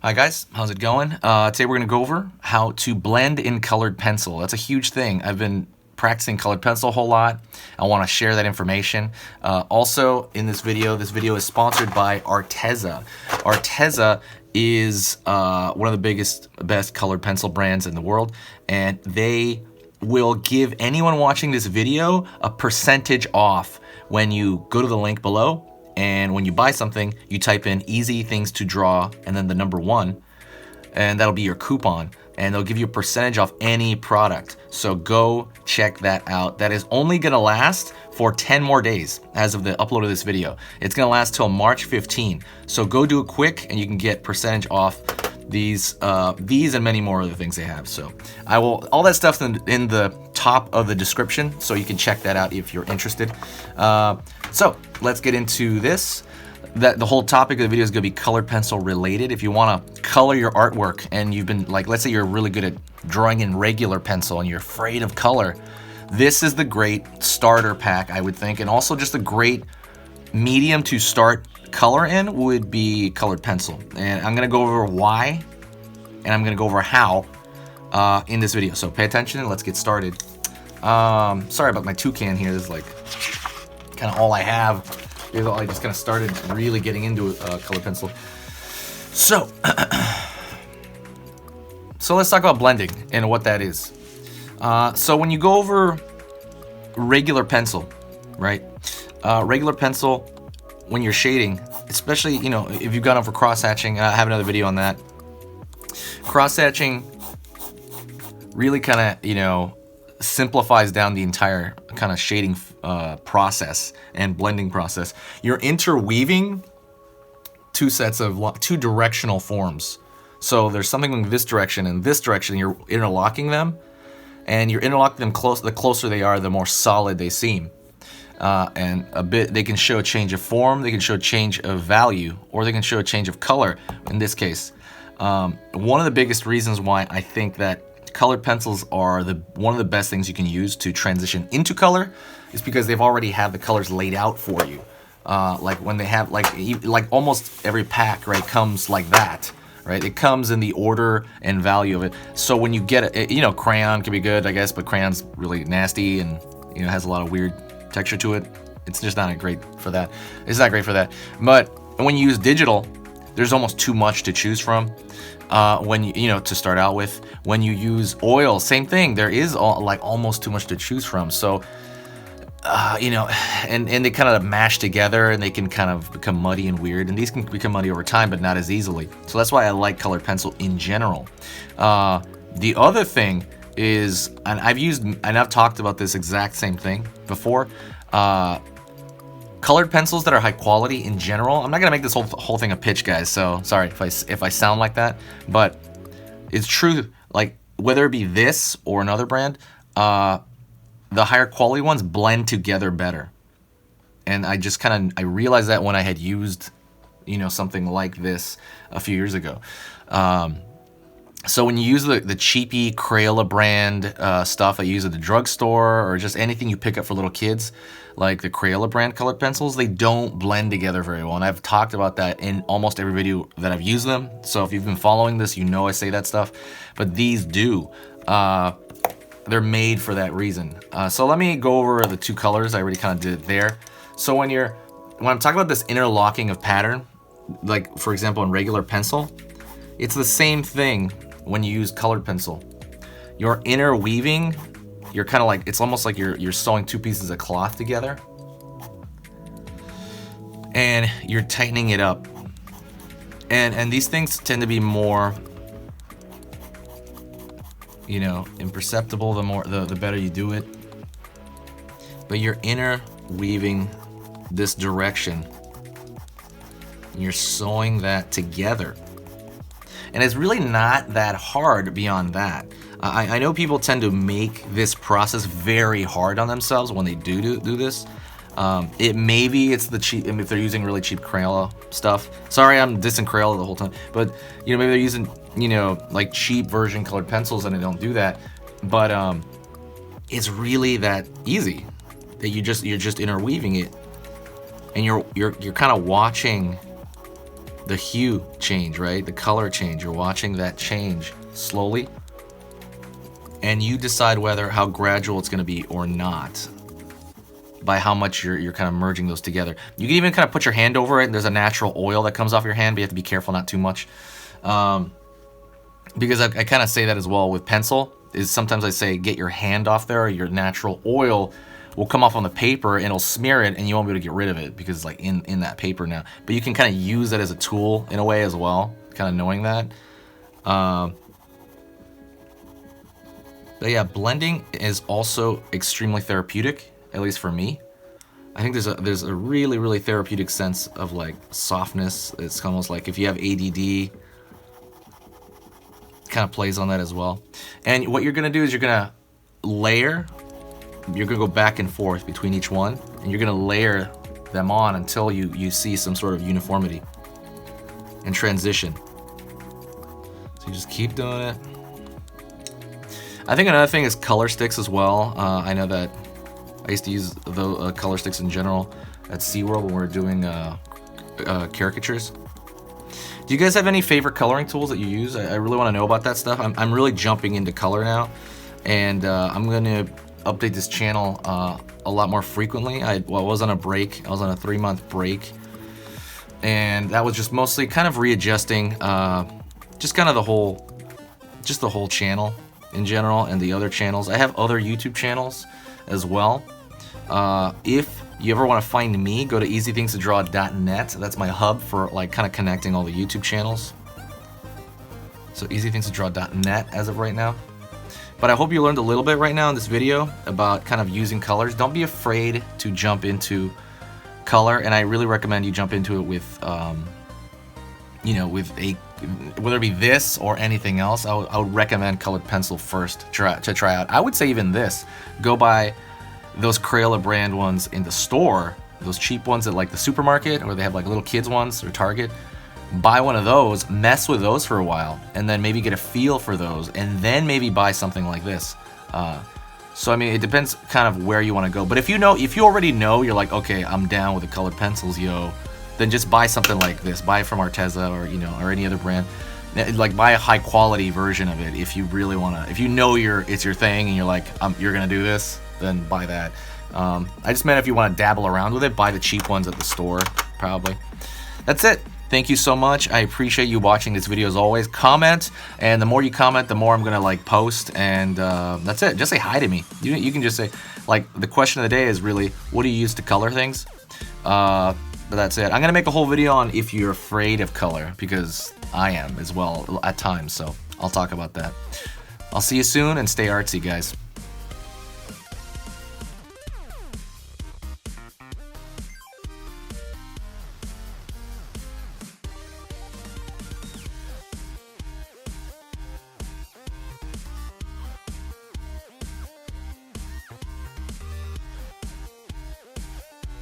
Hi guys, how's it going? Today we're going to go over how to blend in colored pencil. That's a huge thing. I've been practicing colored pencil a whole lot. I want to share that information. Also in this video is sponsored by Arteza. Arteza is one of the best colored pencil brands in the world, and they will give anyone watching this video a percentage off when you go to the link below. And when you buy something, you type in easy things to draw and then the number 1, and that'll be your coupon, and they'll give you a percentage off any product. So go check that out. That is only gonna last for 10 more days as of the upload of this video. It's gonna last till March 15. So go do it quick and you can get percentage off these and many more other things they have. So all that stuff's in the top of the description, so you can check that out if you're interested. So let's get into this. The whole topic of the video is going to be colored pencil related. If you want to color your artwork and you've been let's say you're really good at drawing in regular pencil and you're afraid of color, this is the great starter pack, I would think, and also just a great medium to start color in would be colored pencil. And I'm going to go over why and I'm going to go over how in this video. So pay attention and let's get started. Sorry about my toucan here. This is like kind of all I have. I just kind of started really getting into colored pencil. So, so let's talk about blending and what that is. So when you go over regular pencil, right? Regular pencil, when you're shading, especially, if you've gone over cross-hatching, I have another video on that. Cross-hatching really kind of, simplifies down the entire kind of shading process and blending process. You're interweaving two directional forms. So there's something in this direction and this direction, you're interlocking them, and you're interlocking them close. The closer they are, the more solid they seem. And they can show a change of form, they can show a change of value, or they can show a change of color in this case. One of the biggest reasons why I think that colored pencils are one of the best things you can use to transition into color is because they've already have the colors laid out for you. Like when they have like almost every pack, right, comes like that, right? It comes in the order and value of it. So when you get it, crayon can be good, I guess, but crayon's really nasty and has a lot of weird texture to it. It's just not great for that. It's not great for that. But when you use digital, there's almost too much to choose from. When to start out with, when you use oil, same thing. There is almost too much to choose from. So, and they kind of mash together, and they can kind of become muddy and weird. And these can become muddy over time, but not as easily. So that's why I like colored pencil in general. The other thing is, and I've talked about this exact same thing before. Colored pencils that are high quality in general. I'm not gonna make this whole thing a pitch, guys. So sorry if I sound like that, but it's true. Like whether it be this or another brand, the higher quality ones blend together better. And I just I realized that when I had used, something like this a few years ago. So when you use the cheapy Crayola brand stuff I use at the drugstore, or just anything you pick up for little kids, like the Crayola brand colored pencils, they don't blend together very well. And I've talked about that in almost every video that I've used them. So if you've been following this, I say that stuff. But these do. They're made for that reason. So let me go over the two colors. I already kind of did it there. So when I'm talking about this interlocking of pattern, like for example in regular pencil, it's the same thing when you use colored pencil. You're interweaving, you're kind of it's almost like you're sewing two pieces of cloth together, and you're tightening it up. And these things tend to be more, imperceptible the better you do it. But you're interweaving this direction, and you're sewing that together. And it's really not that hard beyond that. I know people tend to make this process very hard on themselves when they do this. Maybe it's the cheap, if they're using really cheap Crayola stuff. Sorry, I'm dissing Crayola the whole time. But, maybe they're using, like cheap version colored pencils and they don't do that. But it's really that easy that you're just interweaving it. And you're kind of watching the hue change, right? The color change. You're watching that change slowly, and you decide how gradual it's going to be or not by how much you're kind of merging those together. You can even kind of put your hand over it, and there's a natural oil that comes off your hand, but you have to be careful, not too much. Because I kind of say that as well with pencil, is sometimes I say get your hand off there, or your natural oil will come off on the paper and it'll smear it, and you won't be able to get rid of it because it's like in that paper now. But you can kind of use it as a tool in a way as well, kind of knowing that. But yeah, blending is also extremely therapeutic, at least for me. I think there's a really, really therapeutic sense of like softness. It's almost like if you have ADD, kind of plays on that as well. And what you're gonna do is you're gonna layer. You're gonna go back and forth between each one, and you're gonna layer them on until you see some sort of uniformity and transition. So you just keep doing it. I think another thing is color sticks as well. I know that I used to use the color sticks in general at SeaWorld when we were doing caricatures. Do you guys have any favorite coloring tools that you use? I really want to know about that stuff. I'm really jumping into color now, and I'm going to update this channel a lot more frequently. I was on a break. I was on a 3-month break, and that was just mostly kind of readjusting just kind of the whole channel in general and the other channels. I have other YouTube channels as well. If you ever want to find me, go to easythingstodraw.net. That's my hub for like kind of connecting all the YouTube channels. So easythingstodraw.net as of right now. But I hope you learned a little bit right now in this video about kind of using colors. Don't be afraid to jump into color, and I really recommend you jump into it with, you know, with whether it be this or anything else. I would recommend colored pencil first to try out. I would say even this. Go buy those Crayola brand ones in the store, those cheap ones at like the supermarket, or they have like little kids ones or Target. Buy one of those, mess with those for a while, and then maybe get a feel for those, and then maybe buy something like this. So I mean, it depends kind of where you want to go. But if you already know, you're like, okay, I'm down with the colored pencils, yo, then just buy something like this. Buy it from Arteza or or any other brand. Like buy a high quality version of it if you really want to. If you know it's your thing and you're like, you're gonna do this, then buy that. I just meant if you want to dabble around with it, buy the cheap ones at the store, probably. That's it. Thank you so much. I appreciate you watching this video as always. Comment, and the more you comment, the more I'm gonna like post, and that's it. Just say hi to me. You can just say, like, the question of the day is really, what do you use to color things? But that's it. I'm gonna make a whole video on if you're afraid of color, because I am as well at times, so I'll talk about that. I'll see you soon, and stay artsy, guys.